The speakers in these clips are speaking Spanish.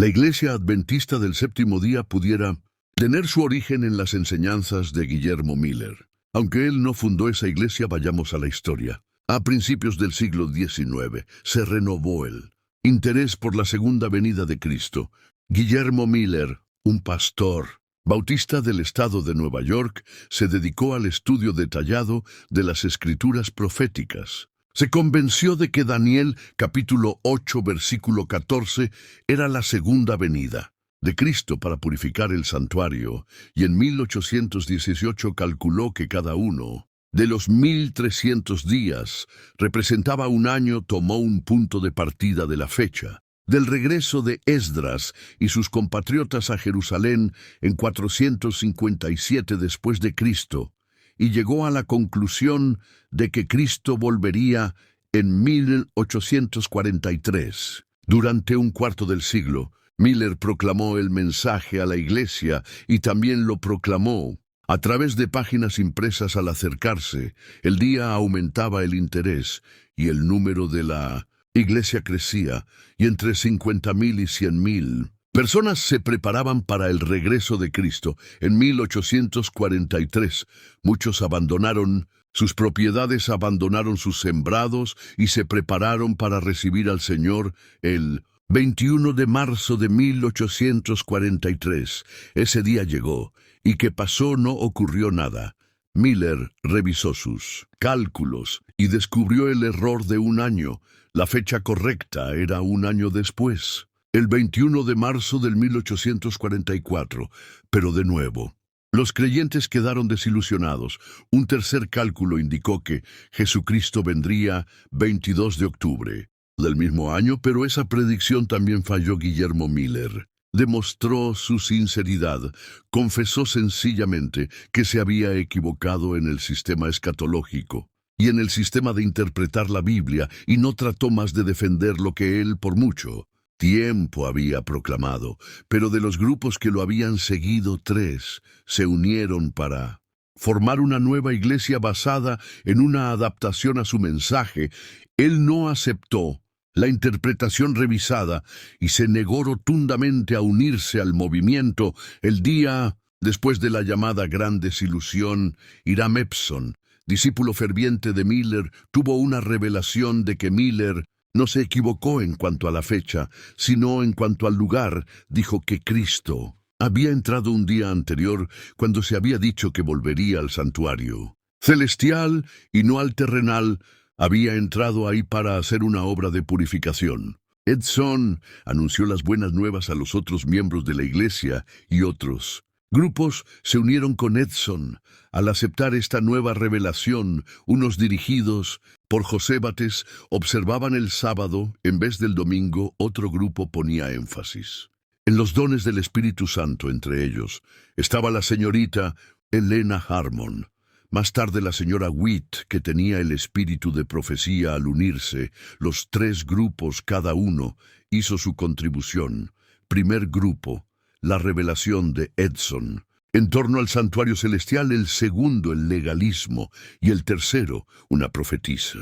la Iglesia Adventista del Séptimo Día pudiera tener su origen en las enseñanzas de Guillermo Miller. Aunque él no fundó esa iglesia, vayamos a la historia. A principios del siglo XIX se renovó el interés por la segunda venida de Cristo. Guillermo Miller, un pastor bautista del estado de Nueva York, se dedicó al estudio detallado de las escrituras proféticas. Se convenció de que Daniel, capítulo 8, versículo 14, era la segunda venida de Cristo para purificar el santuario, y en 1818 calculó que cada uno de los 1300 días representaba un año. Tomó un punto de partida de la fecha del regreso de Esdras y sus compatriotas a Jerusalén en 457 después de Cristo, y llegó a la conclusión de que Cristo volvería en 1843. Durante un cuarto del siglo, Miller proclamó el mensaje a la iglesia y también lo proclamó a través de páginas impresas. Al acercarse, el día aumentaba el interés y el número de la iglesia crecía, y entre 50,000 y 100,000 personas se preparaban para el regreso de Cristo. En 1843, muchos abandonaron sus propiedades, abandonaron sus sembrados y se prepararon para recibir al Señor. El 21 de marzo de 1843, ese día llegó, y ¿qué pasó? No ocurrió nada. Miller revisó sus cálculos y descubrió el error de un año. La fecha correcta era un año después, el 21 de marzo del 1844. Pero de nuevo, los creyentes quedaron desilusionados. Un tercer cálculo indicó que Jesucristo vendría 22 de octubre del mismo año, pero esa predicción también falló. Guillermo Miller demostró su sinceridad. Confesó sencillamente que se había equivocado en el sistema escatológico y en el sistema de interpretar la Biblia, y no trató más de defender lo que él por mucho tiempo había proclamado. Pero de los grupos que lo habían seguido, 3 se unieron para formar una nueva iglesia basada en una adaptación a su mensaje. Él no aceptó la interpretación revisada y se negó rotundamente a unirse al movimiento. El día después de la llamada Gran Desilusión, Hiram Epson, discípulo ferviente de Miller, tuvo una revelación de que Miller no se equivocó en cuanto a la fecha, sino en cuanto al lugar. Dijo que Cristo había entrado un día anterior, cuando se había dicho que volvería al santuario celestial y no al terrenal. Había entrado ahí para hacer una obra de purificación. Edson anunció las buenas nuevas a los otros miembros de la iglesia, y otros grupos se unieron con Edson. Al aceptar esta nueva revelación, unos dirigidos por José Bates observaban el sábado en vez del domingo. Otro grupo ponía énfasis en los dones del Espíritu Santo. Entre ellos estaba la señorita Elena Harmon. Más tarde la señora Witt, que tenía el espíritu de profecía. Al unirse, los 3 grupos, cada uno hizo su contribución. Primer grupo, la revelación de Edson en torno al santuario celestial. El segundo, el legalismo. Y el tercero, una profetisa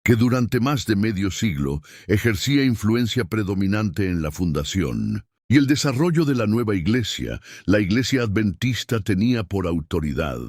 que durante más de medio siglo ejercía influencia predominante en la fundación y el desarrollo de la nueva iglesia. La iglesia adventista tenía por autoridad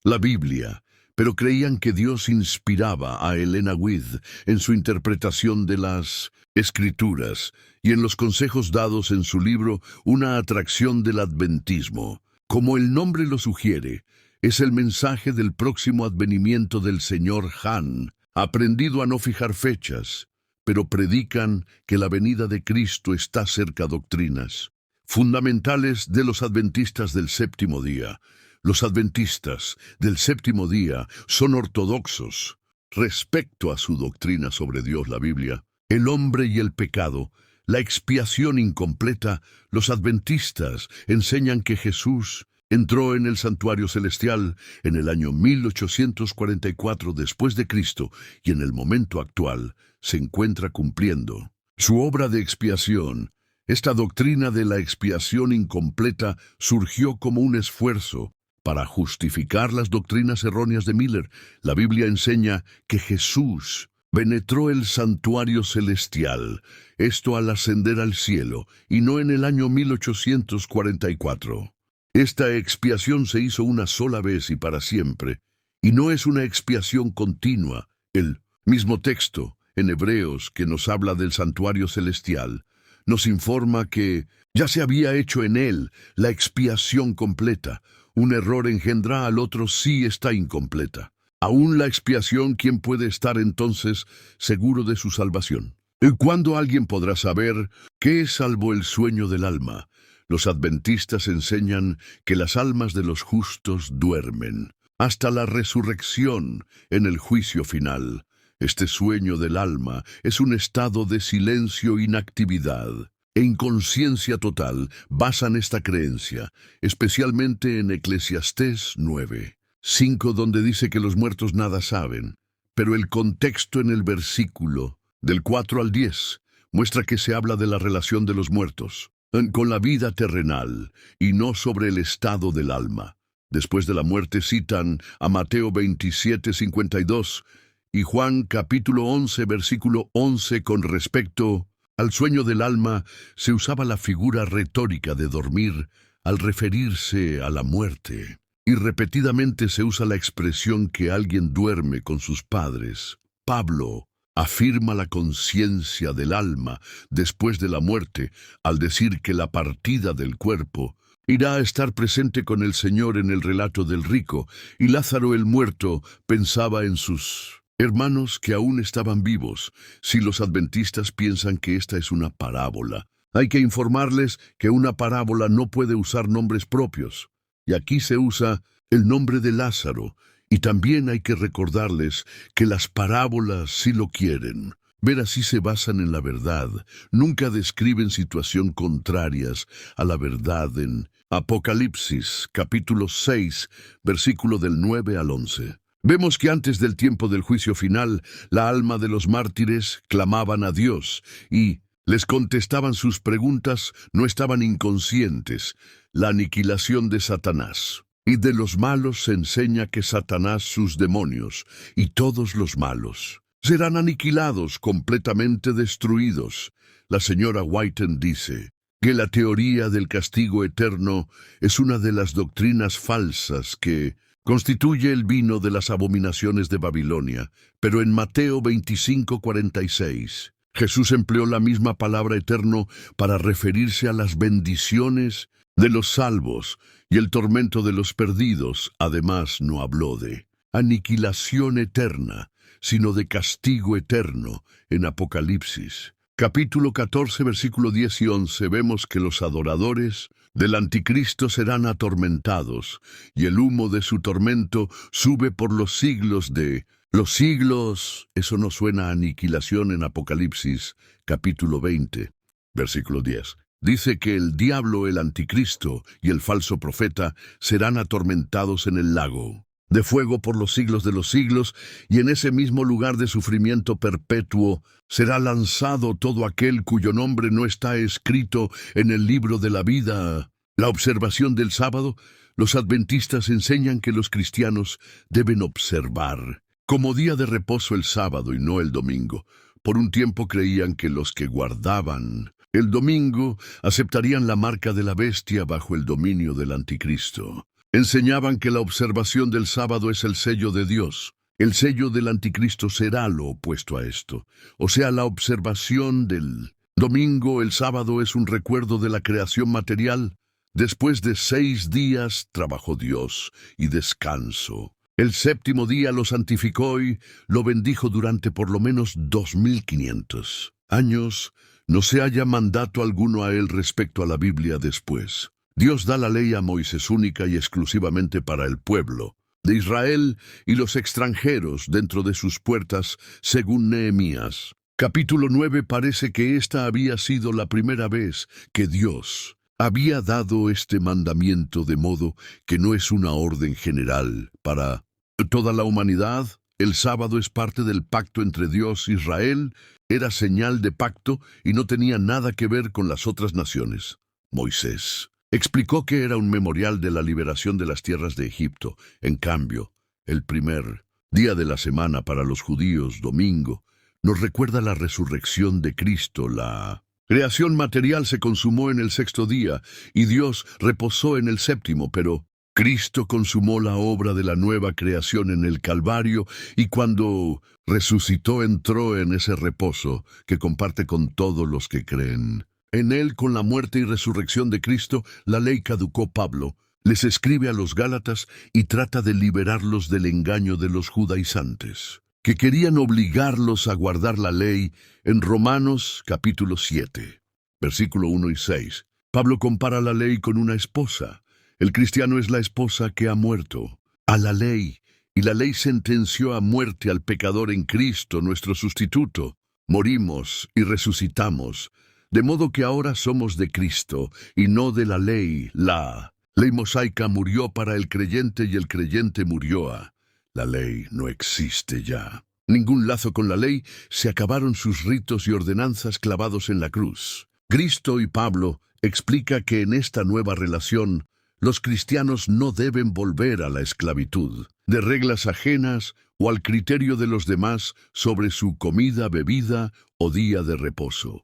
la Biblia, pero creían que Dios inspiraba a Elena Witt en su interpretación de las Escrituras y en los consejos dados en su libro Una atracción del adventismo. Como el nombre lo sugiere, es el mensaje del próximo advenimiento del Señor. Han aprendido a no fijar fechas, pero predican que la venida de Cristo está cerca. Doctrinas fundamentales de los adventistas del séptimo día. Los adventistas del séptimo día son ortodoxos respecto a su doctrina sobre Dios, la Biblia, el hombre y el pecado, la expiación incompleta. Los adventistas enseñan que Jesús entró en el santuario celestial en el año 1844 después de Cristo, y en el momento actual se encuentra cumpliendo su obra de expiación. Esta doctrina de la expiación incompleta surgió como un esfuerzo para justificar las doctrinas erróneas de Miller. La Biblia enseña que Jesús penetró el santuario celestial, esto al ascender al cielo, y no en el año 1844. Esta expiación se hizo una sola vez y para siempre, y no es una expiación continua. El mismo texto, en Hebreos, que nos habla del santuario celestial, nos informa que ya se había hecho en él la expiación completa. Un error engendra al otro si está incompleta. Aún la expiación, ¿quién puede estar entonces seguro de su salvación? ¿Y cuándo alguien podrá saber qué es salvo el sueño del alma? Los adventistas enseñan que las almas de los justos duermen hasta la resurrección en el juicio final. Este sueño del alma es un estado de silencio, inactividad e inconsciencia total. Basan esta creencia, especialmente en Eclesiastés 9:5, donde dice que los muertos nada saben, pero el contexto en el versículo del 4 al 10 muestra que se habla de la relación de los muertos con la vida terrenal y no sobre el estado del alma. Después de la muerte citan a Mateo 27:52 y Juan capítulo 11, versículo 11. Con respecto al sueño del alma, se usaba la figura retórica de dormir al referirse a la muerte, y repetidamente se usa la expresión que alguien duerme con sus padres. Pablo afirma la conciencia del alma después de la muerte al decir que la partida del cuerpo irá a estar presente con el Señor en el relato del rico, y Lázaro el muerto pensaba en sus hermanos que aún estaban vivos. Si los adventistas piensan que esta es una parábola, hay que informarles que una parábola no puede usar nombres propios, y aquí se usa el nombre de Lázaro, y también hay que recordarles que las parábolas, si lo quieren ver así, se basan en la verdad. Nunca describen situaciones contrarias a la verdad. En Apocalipsis, capítulo 6, versículo del 9 al 11. Vemos que antes del tiempo del juicio final, la alma de los mártires clamaban a Dios y les contestaban sus preguntas, no estaban inconscientes. La aniquilación de Satanás y de los malos se enseña que Satanás, sus demonios y todos los malos serán aniquilados, completamente destruidos. La señora Whiten dice que la teoría del castigo eterno es una de las doctrinas falsas que constituye el vino de las abominaciones de Babilonia, pero en Mateo 25:46, Jesús empleó la misma palabra eterno para referirse a las bendiciones de los salvos y el tormento de los perdidos. Además, no habló de aniquilación eterna, sino de castigo eterno. En Apocalipsis, capítulo 14, versículo 10 y 11, vemos que los adoradores del anticristo serán atormentados, y el humo de su tormento sube por los siglos de los siglos. Eso no suena a aniquilación en Apocalipsis, capítulo 20, versículo 10. Dice que el diablo, el anticristo y el falso profeta serán atormentados en el lago de fuego por los siglos de los siglos, y en ese mismo lugar de sufrimiento perpetuo será lanzado todo aquel cuyo nombre no está escrito en el libro de la vida. La observación del sábado. Los adventistas enseñan que los cristianos deben observar como día de reposo el sábado y no el domingo. Por un tiempo creían que los que guardaban el domingo aceptarían la marca de la bestia bajo el dominio del anticristo. Enseñaban que la observación del sábado es el sello de Dios. El sello del anticristo será lo opuesto a esto. O sea, la observación del domingo, el sábado, es un recuerdo de la creación material. Después de 6 días trabajó Dios y descanso. El séptimo día lo santificó y lo bendijo durante por lo menos 2500 años. No se halla mandato alguno a él respecto a la Biblia después. Dios da la ley a Moisés única y exclusivamente para el pueblo de Israel y los extranjeros dentro de sus puertas, según Nehemías. Capítulo 9 parece que esta había sido la primera vez que Dios había dado este mandamiento, de modo que no es una orden general para toda la humanidad. El sábado es parte del pacto entre Dios e Israel, era señal de pacto y no tenía nada que ver con las otras naciones. Moisés explicó que era un memorial de la liberación de las tierras de Egipto. En cambio, el primer día de la semana para los judíos, domingo, nos recuerda la resurrección de Cristo. La creación material se consumó en el sexto día y Dios reposó en el séptimo, pero Cristo consumó la obra de la nueva creación en el Calvario y cuando resucitó entró en ese reposo que comparte con todos los que creen. En él, con la muerte y resurrección de Cristo, la ley caducó. Pablo les escribe a los Gálatas y trata de liberarlos del engaño de los judaizantes, que querían obligarlos a guardar la ley. En Romanos capítulo 7, versículo 1 y 6, Pablo compara la ley con una esposa. El cristiano es la esposa que ha muerto a la ley, y la ley sentenció a muerte al pecador en Cristo, nuestro sustituto. Morimos y resucitamos, de modo que ahora somos de Cristo y no de la ley. La ley mosaica murió para el creyente y el creyente murió a la ley. No existe ya ningún lazo con la ley, se acabaron sus ritos y ordenanzas clavados en la cruz. Cristo y Pablo explica que en esta nueva relación los cristianos no deben volver a la esclavitud de reglas ajenas o al criterio de los demás sobre su comida, bebida o día de reposo.